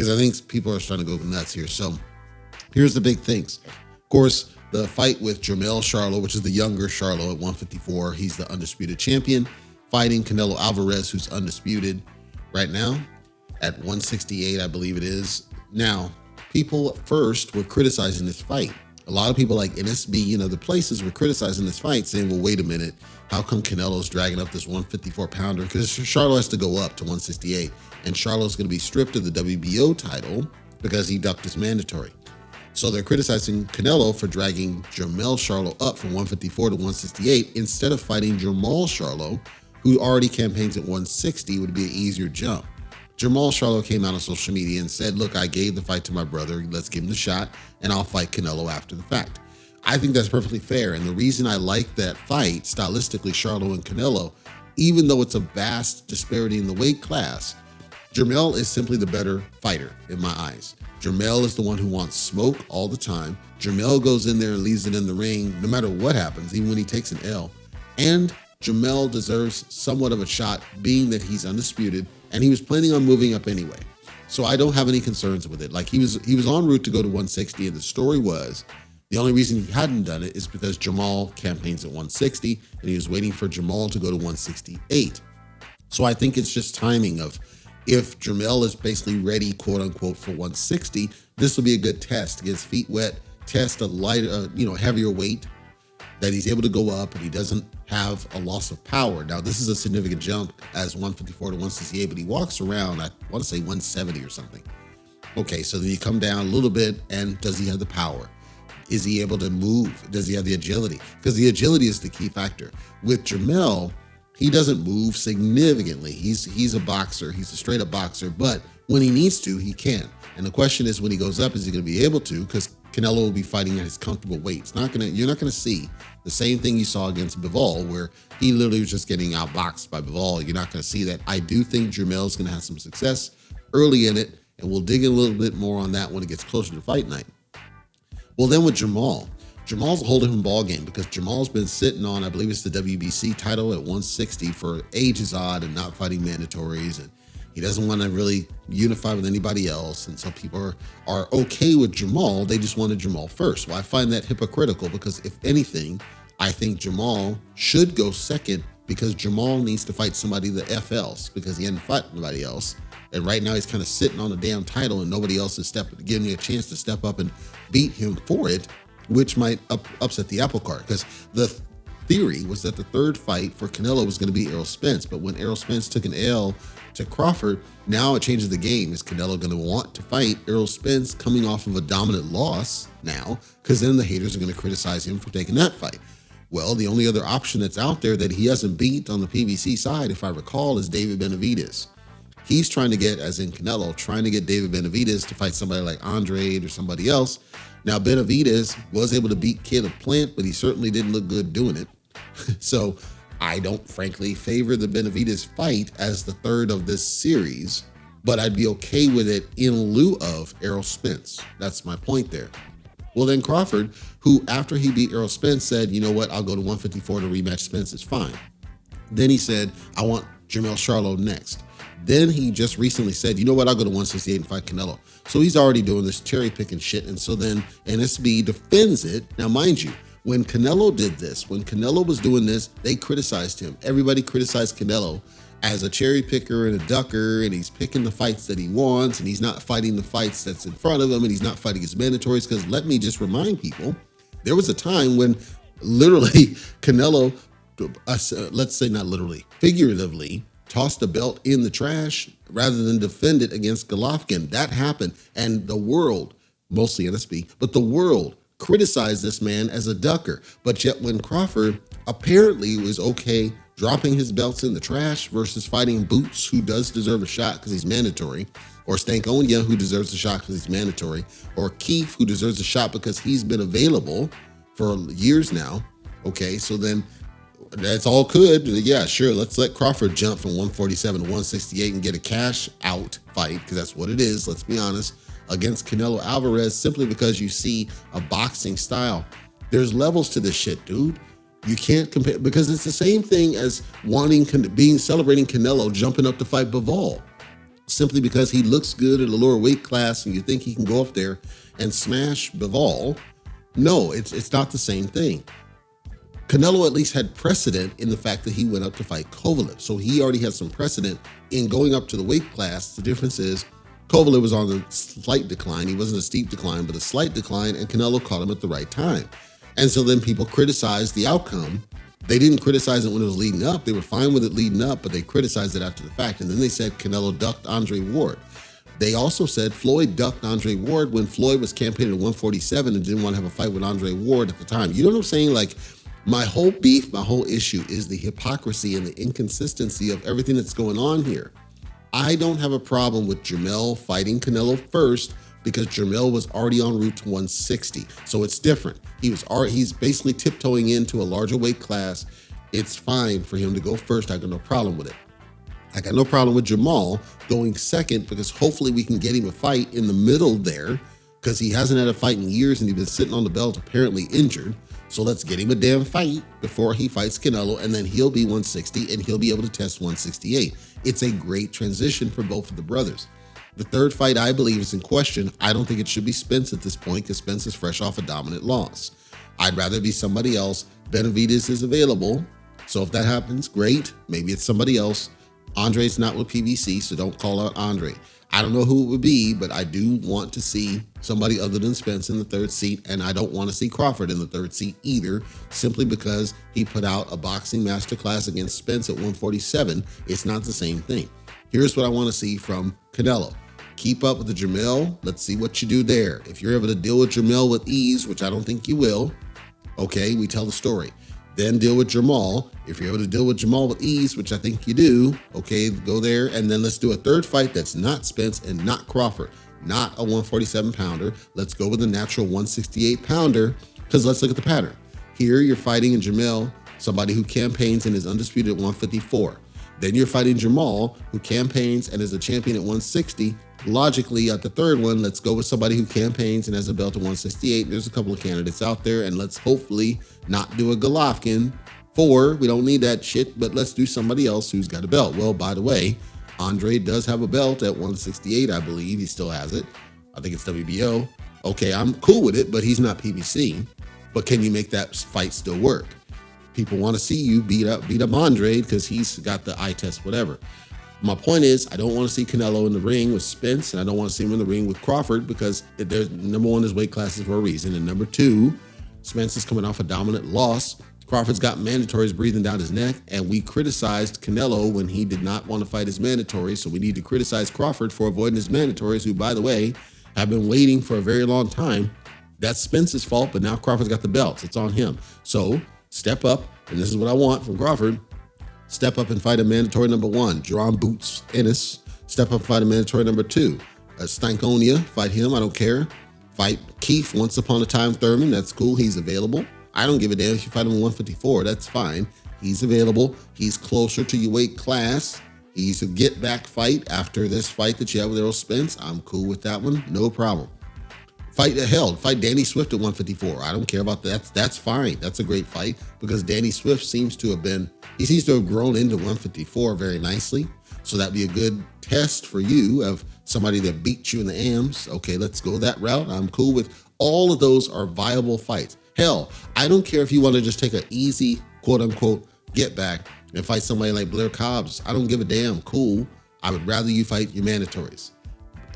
because I think people are starting to go nuts here. So here's the big things. Of course, the fight with Jermell Charlo, which is the younger Charlo at 154. He's the undisputed champion, fighting Canelo Alvarez, who's undisputed right now at 168, I believe it is. Now, people at first were criticizing this fight. A lot of people like NSB and other places were criticizing this fight, saying, well, wait a minute, how come Canelo's dragging up this 154 pounder? Because Charlo has to go up to 168, and Charlo's going to be stripped of the WBO title because he ducked his mandatory. So they're criticizing Canelo for dragging Jermell Charlo up from 154 to 168 instead of fighting Jermall Charlo, who already campaigns at 160, would be an easier jump. Jermall Charlo came out on social media and said, look, I gave the fight to my brother. Let's give him the shot, and I'll fight Canelo after the fact. I think that's perfectly fair. And the reason I like that fight, stylistically, Charlo and Canelo, even though it's a vast disparity in the weight class, Jermell is simply the better fighter in my eyes. Jermell is the one who wants smoke all the time. Jermell goes in there and leaves it in the ring no matter what happens, even when he takes an L. And Jermell deserves somewhat of a shot, being that he's undisputed, and he was planning on moving up anyway. So I don't have any concerns with it. Like he was en route to go to 160, and the story was the only reason he hadn't done it is because Jermall campaigns at 160, and he was waiting for Jermall to go to 168. So I think it's just timing of, if Jermell is basically ready, quote unquote, for 160, this will be a good test to get his feet wet, test a lighter, heavier weight that he's able to go up, and he doesn't have a loss of power. Now, this is a significant jump as 154 to 168, but he walks around, I want to say 170 or something. Okay, so then you come down a little bit, and does he have the power? Is he able to move? Does he have the agility? Because the agility is the key factor. With Jermell, he doesn't move significantly. He's a boxer. He's a straight up boxer, but when he needs to, he can. And the question is, when he goes up, is he going to be able to? Because Canelo will be fighting at his comfortable weight. You're not going to see the same thing you saw against Bivol, where he literally was just getting outboxed by Bivol. You're not going to see that. I do think Jermell's going to have some success early in it, and we'll dig in a little bit more on that when it gets closer to fight night. Well, then with Jermall's a whole different ball game, because Jermall's been sitting on, I believe it's the WBC title at 160 for ages odd and not fighting mandatories, and he doesn't want to really unify with anybody else. And so people are okay with Jermall. They just wanted Jermall first. Well, I find that hypocritical, because if anything, I think Jermall should go second, because Jermall needs to fight somebody the F else, because he hadn't fought nobody else. And right now he's kind of sitting on a damn title, and nobody else is giving me a chance to step up and beat him for it, which might upset the apple cart. Because the theory was that the third fight for Canelo was going to be Errol Spence. But when Errol Spence took an L to Crawford, now it changes the game. Is Canelo going to want to fight Errol Spence coming off of a dominant loss now? Because then the haters are going to criticize him for taking that fight. Well, the only other option that's out there that he hasn't beat on the PBC side, if I recall, is David Benavidez. He's trying to get, as in Canelo, trying to get David Benavidez to fight somebody like Andrade or somebody else. Now, Benavidez was able to beat Caleb Plant, but he certainly didn't look good doing it. So I don't, frankly, favor the Benavidez fight as the third of this series, but I'd be okay with it in lieu of Errol Spence. That's my point there. Well, then Crawford, who after he beat Errol Spence said, you know what, I'll go to 154 to rematch Spence, it's fine. Then he said, I want Jermell Charlo next. Then he just recently said, you know what, I'll go to 168 and fight Canelo. So he's already doing this cherry picking shit. And so then NSB defends it. Now, mind you, when Canelo did this, when Canelo was doing this, they criticized him. Everybody criticized Canelo as a cherry picker and a ducker, and he's picking the fights that he wants, and he's not fighting the fights that's in front of him, and he's not fighting his mandatories. Because let me just remind people, there was a time when literally Canelo, let's say not literally, figuratively, tossed the belt in the trash rather than defend it against Golovkin. That happened. And the world, mostly NSB, but the world criticized this man as a ducker. But yet when Crawford apparently was okay dropping his belts in the trash versus fighting Boots, who does deserve a shot because he's mandatory, or Stankonia, who deserves a shot because he's mandatory, or Keith, who deserves a shot because he's been available for years now. Okay, so then that's all good. Yeah, sure. Let's let Crawford jump from 147 to 168 and get a cash out fight, because that's what it is. Let's be honest, against Canelo Alvarez, simply because you see a boxing style. There's levels to this shit, dude. You can't compare, because it's the same thing as celebrating Canelo jumping up to fight Bivol. simply because he looks good at a lower weight class and you think he can go up there and smash Bivol. No, it's not the same thing. Canelo at least had precedent in the fact that he went up to fight Kovalev. So he already had some precedent in going up to the weight class. The difference is Kovalev was on a slight decline. He wasn't a steep decline, but a slight decline, and Canelo caught him at the right time. And so then people criticized the outcome. They didn't criticize it when it was leading up. They were fine with it leading up, but they criticized it after the fact. And then they said Canelo ducked Andre Ward. They also said Floyd ducked Andre Ward when Floyd was campaigning at 147 and didn't want to have a fight with Andre Ward at the time. You know what I'm saying? Like, my whole beef, my whole issue is the hypocrisy and the inconsistency of everything that's going on here. I don't have a problem with Jermell fighting Canelo first because Jermell was already en route to 160. So it's different. He's basically tiptoeing into a larger weight class. It's fine for him to go first. I got no problem with it. I got no problem with Jamal going second because hopefully we can get him a fight in the middle there because he hasn't had a fight in years and he's been sitting on the belt apparently injured. So let's get him a damn fight before he fights Canelo, and then he'll be 160 and he'll be able to test 168. It's a great transition for both of the brothers. The third fight, I believe, is in question. I don't think it should be Spence at this point because Spence is fresh off a dominant loss. I'd rather be somebody else. Benavidez is available. So if that happens, great. Maybe it's somebody else. Andre's not with PBC, so don't call out Andre. I don't know who it would be, but I do want to see somebody other than Spence in the third seat, and I don't want to see Crawford in the third seat either, simply because he put out a boxing masterclass against Spence at 147. It's not the same thing. Here's what I want to see from Canelo. Keep up with the Jermell. Let's see what you do there. If you're able to deal with Jermell with ease, which I don't think you will, okay, we tell the story. Then deal with Jamal. If you're able to deal with Jamal with ease, which I think you do, okay, go there. And then let's do a third fight that's not Spence and not Crawford, not a 147 pounder. Let's go with a natural 168 pounder because let's look at the pattern. Here you're fighting in Jermell, somebody who campaigns and is undisputed at 154. Then you're fighting Jamal, who campaigns and is a champion at 160. Logically, at the third one, let's go with somebody who campaigns and has a belt at 168. There's a couple of candidates out there, and let's hopefully not do a Golovkin 4. We don't need that shit, but let's do somebody else who's got a belt. Well, by the way, Andre does have a belt at 168, I believe. He still has it. I think it's WBO. Okay, I'm cool with it, but he's not PBC. But can you make that fight still work? People want to see you beat up Andre because he's got the eye test, whatever. My point is, I don't want to see Canelo in the ring with Spence, and I don't want to see him in the ring with Crawford because there's number one, his weight classes for a reason, and number two, Spence is coming off a dominant loss. Crawford's got mandatories breathing down his neck, and we criticized Canelo when he did not want to fight his mandatories, so we need to criticize Crawford for avoiding his mandatories, who, by the way, have been waiting for a very long time. That's Spence's fault, but now Crawford's got the belts. It's on him. So step up, and this is what I want from Crawford. Step up and fight a mandatory number one, Jerome Boots Ennis. Step up and fight a mandatory number two, Stankonia. Fight him, I don't care. Fight Keith, Once Upon a Time Thurman. That's cool, he's available. I don't give a damn if you fight him at 154, that's fine. He's available. He's closer to your weight class. He's a get-back fight after this fight that you have with Errol Spence. I'm cool with that one, no problem. Fight Danny Swift at 154. I don't care about that. That's fine. That's a great fight because Danny Swift seems to have grown into 154 very nicely. So that'd be a good test for you of somebody that beat you in the AMs. Okay, let's go that route. I'm cool with all of those are viable fights. Hell, I don't care if you want to just take an easy, quote unquote, get back and fight somebody like Blair Cobbs. I don't give a damn. Cool. I would rather you fight your mandatories.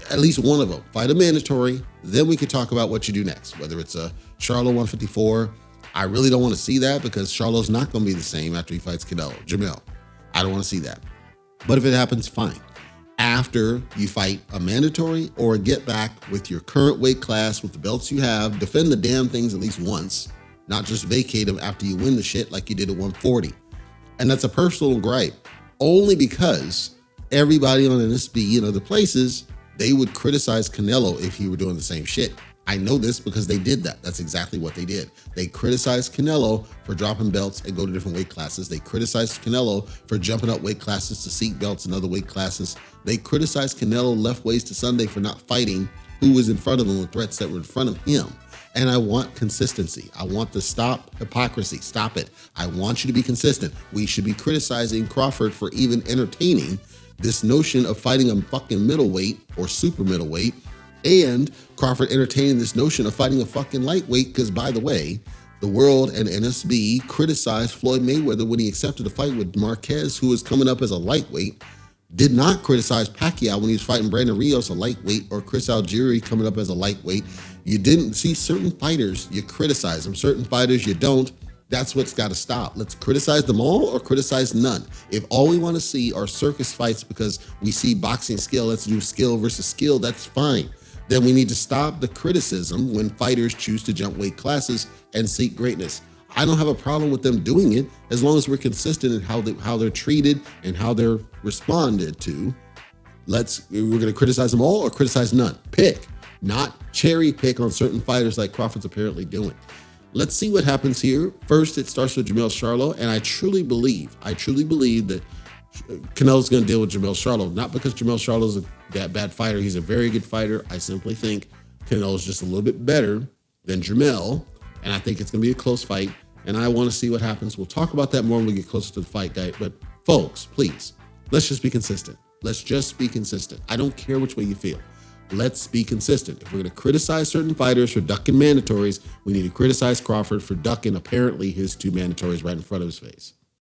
At least one of them. Fight a mandatory, then we can talk about what you do next, whether it's a Charlo 154. I really don't want to see that because Charlo's not going to be the same after he fights Jermell. I don't want to see that. But if it happens, fine. After you fight a mandatory or a get back with your current weight class, with the belts you have, defend the damn things at least once, not just vacate them after you win the shit like you did at 140. And that's a personal gripe, only because everybody on NSB and other places, they would criticize Canelo if he were doing the same shit. I know this because they did that. That's exactly what they did. They criticized Canelo for dropping belts and go to different weight classes. They criticized Canelo for jumping up weight classes to seek belts in other weight classes. They criticized Canelo left ways to Sunday for not fighting who was in front of him with threats that were in front of him. And I want consistency. I want to stop hypocrisy. Stop it. I want you to be consistent. We should be criticizing Crawford for even entertaining this notion of fighting a fucking middleweight or super middleweight, and Crawford entertaining this notion of fighting a fucking lightweight, because by the way, the world and NSB criticized Floyd Mayweather when he accepted a fight with Marquez, who was coming up as a lightweight. Did not criticize Pacquiao when he was fighting Brandon Rios, a lightweight, or Chris Algieri coming up as a lightweight. You didn't see certain fighters, you criticize them. Certain fighters, you don't. That's what's got to stop. Let's criticize them all or criticize none. If all we want to see are circus fights because we see boxing skill, let's do skill versus skill, that's fine. Then we need to stop the criticism when fighters choose to jump weight classes and seek greatness. I don't have a problem with them doing it as long as we're consistent in how they're treated and how they're responded to. We're going to criticize them all or criticize none. Pick, not cherry pick on certain fighters like Crawford's apparently doing. Let's see what happens here. First, it starts with Jermell Charlo, and I truly believe that Canelo's going to deal with Jermell Charlo, not because Jermell Charlo's a bad fighter. He's a very good fighter. I simply think Canelo's just a little bit better than Jermell, and I think it's going to be a close fight, and I want to see what happens. We'll talk about that more when we get closer to the fight night, but folks, please, let's just be consistent. Let's just be consistent. I don't care which way you feel. Let's be consistent. If we're going to criticize certain fighters for ducking mandatories, we need to criticize Crawford for ducking apparently his 2 mandatories right in front of his face.